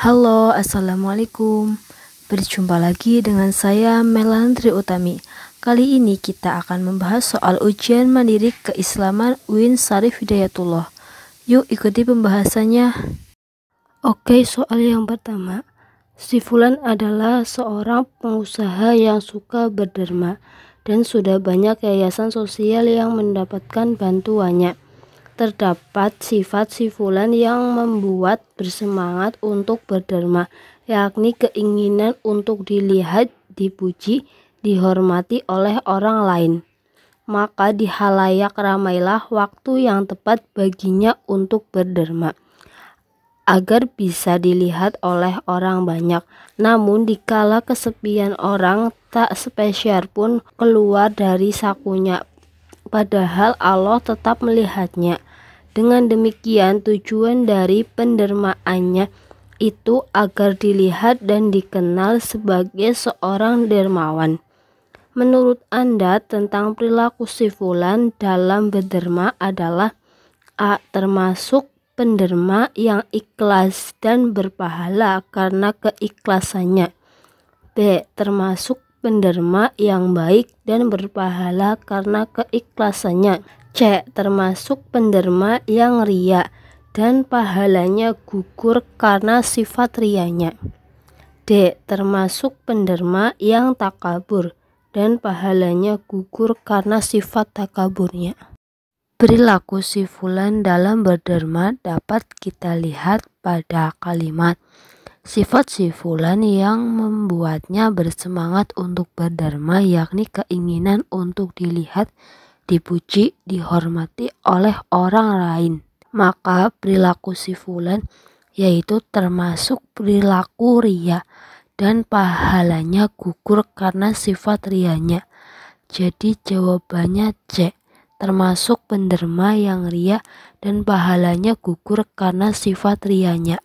Halo, assalamualaikum. Berjumpa lagi dengan saya Melandri Utami. Kali ini kita akan membahas soal ujian mandiri keislaman UIN Syarif Hidayatullah. Yuk ikuti pembahasannya. Oke, soal yang pertama. Si Fulan adalah seorang pengusaha yang suka berderma dan sudah banyak yayasan sosial yang mendapatkan bantuannya. Terdapat sifat si Fulan yang membuat bersemangat untuk berderma, yakni keinginan untuk dilihat, dipuji, dihormati oleh orang lain. Maka di halayak ramailah waktu yang tepat baginya untuk berderma, agar bisa dilihat oleh orang banyak. Namun dikala kesepian orang, tak spesial pun keluar dari sakunya, padahal Allah tetap melihatnya. Dengan demikian tujuan dari pendermaannya itu agar dilihat dan dikenal sebagai seorang dermawan. Menurut Anda tentang perilaku si Fulan dalam berderma adalah A. Termasuk penderma yang ikhlas dan berpahala karena keikhlasannya. B. Termasuk penderma yang baik dan berpahala karena keikhlasannya. C. Termasuk penderma yang ria dan pahalanya gugur karena sifat rianya. D. Termasuk penderma yang takabur dan pahalanya gugur karena sifat takaburnya. Perilaku si Fulan dalam berderma dapat kita lihat pada kalimat sifat si Fulan yang membuatnya bersemangat untuk berderma, yakni keinginan untuk dilihat, dipuji, dihormati oleh orang lain. Maka perilaku si Fulan yaitu termasuk perilaku ria dan pahalanya gugur karena sifat rianya. Jadi jawabannya C. Termasuk penderma yang ria dan pahalanya gugur karena sifat rianya.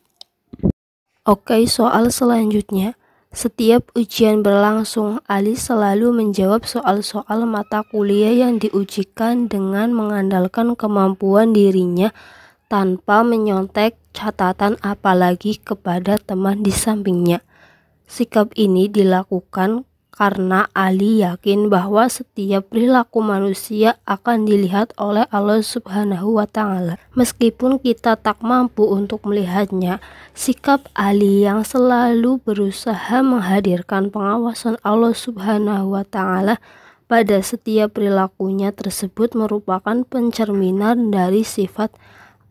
Oke, soal selanjutnya. Setiap ujian berlangsung, Ali selalu menjawab soal-soal mata kuliah yang diujikan dengan mengandalkan kemampuan dirinya tanpa menyontek catatan apalagi kepada teman di sampingnya. Sikap ini dilakukan karena Ali yakin bahwa setiap perilaku manusia akan dilihat oleh Allah Subhanahu wa Ta'ala. Meskipun kita tak mampu untuk melihatnya, sikap Ali yang selalu berusaha menghadirkan pengawasan Allah Subhanahu wa Ta'ala pada setiap perilakunya tersebut merupakan pencerminan dari sifat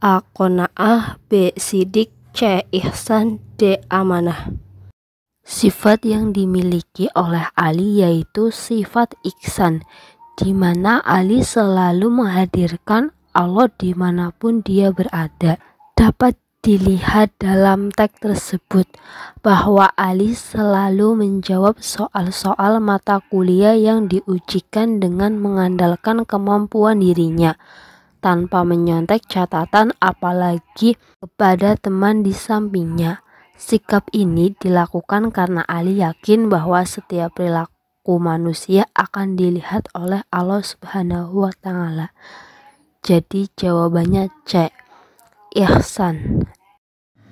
A. Qanaah, B. Sidik, C. Ihsan, D. Amanah. Sifat yang dimiliki oleh Ali yaitu sifat ihsan, di mana Ali selalu menghadirkan Allah dimanapun dia berada. Dapat dilihat dalam teks tersebut bahwa Ali selalu menjawab soal-soal mata kuliah yang diujikan dengan mengandalkan kemampuan dirinya, tanpa menyontek catatan apalagi kepada teman di sampingnya. Sikap ini dilakukan karena Ali yakin bahwa setiap perilaku manusia akan dilihat oleh Allah Subhanahu wa Ta'ala. Jadi jawabannya C. Ihsan.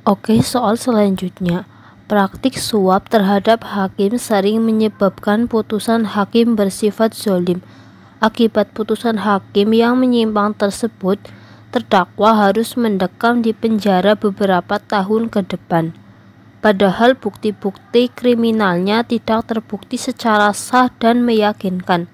Oke, soal selanjutnya. Praktik suap terhadap hakim sering menyebabkan putusan hakim bersifat zalim. Akibat putusan hakim yang menyimpang tersebut, terdakwa harus mendekam di penjara beberapa tahun ke depan. Padahal bukti-bukti kriminalnya tidak terbukti secara sah dan meyakinkan.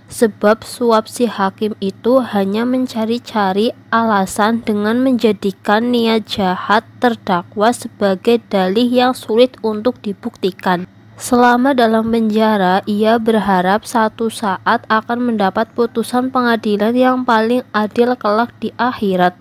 Sebab suap si hakim itu hanya mencari-cari alasan dengan menjadikan niat jahat terdakwa sebagai dalih yang sulit untuk dibuktikan. Selama dalam penjara, ia berharap satu saat akan mendapat putusan pengadilan yang paling adil kelak di akhirat.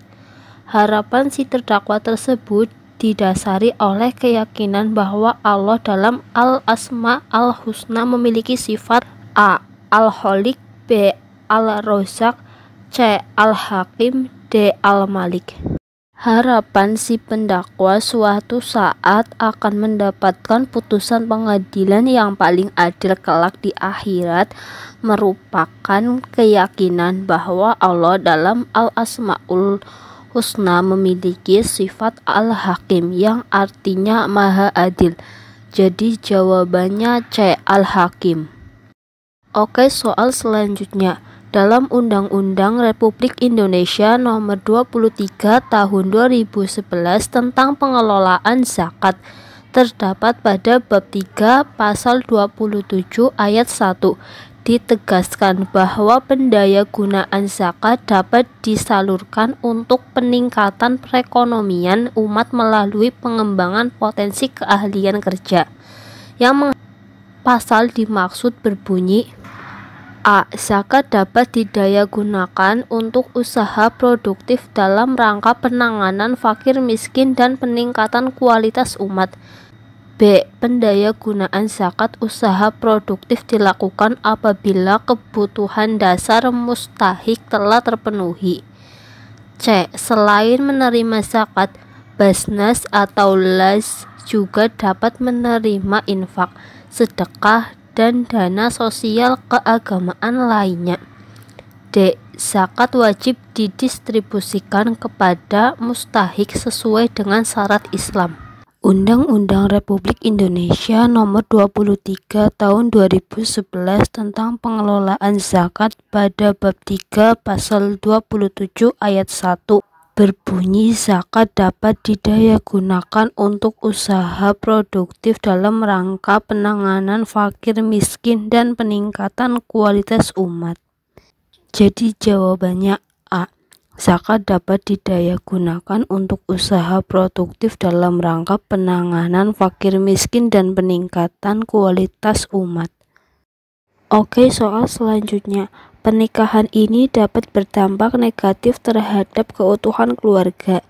Harapan si terdakwa tersebut didasari oleh keyakinan bahwa Allah dalam Al-Asma Al-Husna memiliki sifat A. Al-Khaliq, B. Al-Razak, C. Al-Hakim, D. Al-Malik. Harapan si pendakwa suatu saat akan mendapatkan putusan pengadilan yang paling adil kelak di akhirat merupakan keyakinan bahwa Allah dalam Al-Asma'ul husna memiliki sifat al-hakim yang artinya maha adil. Jadi jawabannya C, al-hakim. Oke, soal selanjutnya. Dalam Undang-Undang Republik Indonesia Nomor 23 Tahun 2011 tentang pengelolaan zakat terdapat pada bab 3 pasal 27 ayat 1 ditegaskan bahwa pendaya gunaan zakat dapat disalurkan untuk peningkatan perekonomian umat melalui pengembangan potensi keahlian kerja. Yang pasal dimaksud berbunyi A. Zakat dapat didaya gunakan untuk usaha produktif dalam rangka penanganan fakir miskin dan peningkatan kualitas umat. B. Pendaya gunaan zakat usaha produktif dilakukan apabila kebutuhan dasar mustahik telah terpenuhi. C. Selain menerima zakat, Basnas atau Las juga dapat menerima infak, sedekah, dan dana sosial keagamaan lainnya. D. Zakat wajib didistribusikan kepada mustahik sesuai dengan syarat Islam. Undang-Undang Republik Indonesia Nomor 23 Tahun 2011 tentang pengelolaan zakat pada bab 3 pasal 27 ayat 1 berbunyi zakat dapat didaya gunakan untuk usaha produktif dalam rangka penanganan fakir miskin dan peningkatan kualitas umat. Jadi jawabannya A. Zakat dapat didaya gunakan untuk usaha produktif dalam rangka penanganan fakir miskin dan peningkatan kualitas umat. Oke, soal selanjutnya. Pernikahan ini dapat berdampak negatif terhadap keutuhan keluarga.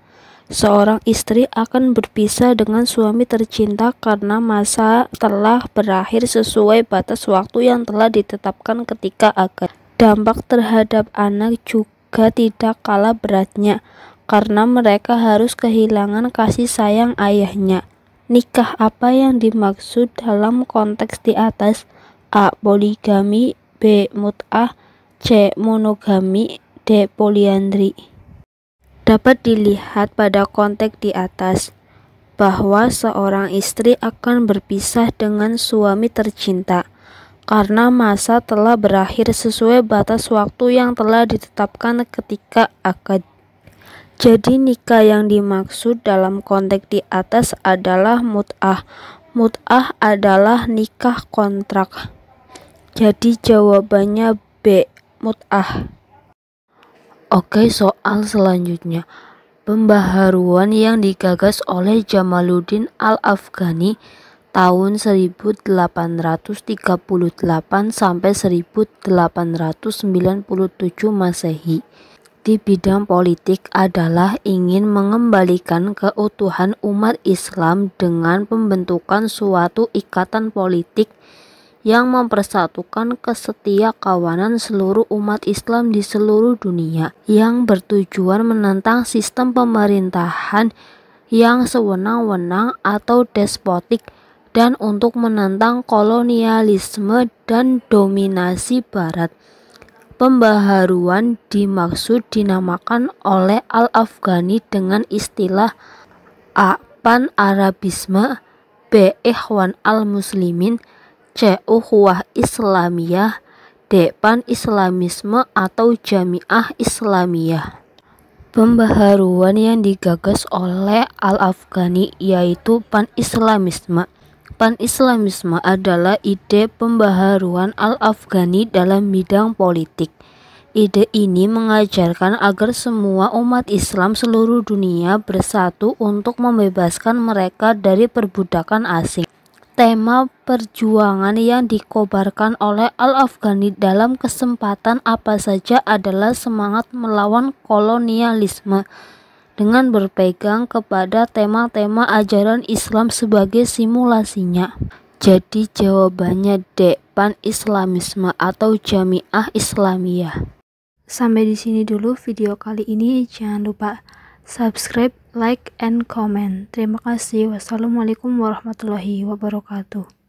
Seorang istri akan berpisah dengan suami tercinta karena masa telah berakhir sesuai batas waktu yang telah ditetapkan ketika akad. Dampak terhadap anak juga tidak kalah beratnya, karena mereka harus kehilangan kasih sayang ayahnya. Nikah apa yang dimaksud dalam konteks di atas? A. Poligami, B. Mut'ah, C. Monogami, D. Poliandri. Dapat dilihat pada konteks di atas bahwa seorang istri akan berpisah dengan suami tercinta karena masa telah berakhir sesuai batas waktu yang telah ditetapkan ketika akad. Jadi nikah yang dimaksud dalam konteks di atas adalah mut'ah. Mut'ah adalah nikah kontrak. Jadi jawabannya B. Mut'ah. Oke, soal selanjutnya. Pembaharuan yang digagas oleh Jamaluddin Al-Afghani tahun 1838 sampai 1897 Masehi di bidang politik adalah ingin mengembalikan keutuhan umat Islam dengan pembentukan suatu ikatan politik yang mempersatukan kesetiakawanan seluruh umat Islam di seluruh dunia, yang bertujuan menentang sistem pemerintahan yang sewenang-wenang atau despotik dan untuk menentang kolonialisme dan dominasi Barat. Pembaharuan dimaksud dinamakan oleh Al-Afghani dengan istilah A. Pan-Arabisme, B. Ikhwan al-Muslimin, C. Ukhuwah Islamiyah, D. Pan-Islamisme atau Jamiah Islamiyah. Pembaharuan yang digagas oleh Al-Afghani yaitu Pan-Islamisme. Pan-Islamisme adalah ide pembaharuan Al-Afghani dalam bidang politik. Ide ini mengajarkan agar semua umat Islam seluruh dunia bersatu untuk membebaskan mereka dari perbudakan asing. Tema perjuangan yang dikobarkan oleh Al-Afghani dalam kesempatan apa saja adalah semangat melawan kolonialisme dengan berpegang kepada tema-tema ajaran Islam sebagai simulasinya. Jadi jawabannya D. Pan-Islamisme atau Jamiah Islamiyah. Sampai di sini dulu video kali ini. Jangan lupa subscribe, like, and comment. Terima kasih. Wassalamualaikum warahmatullahi wabarakatuh.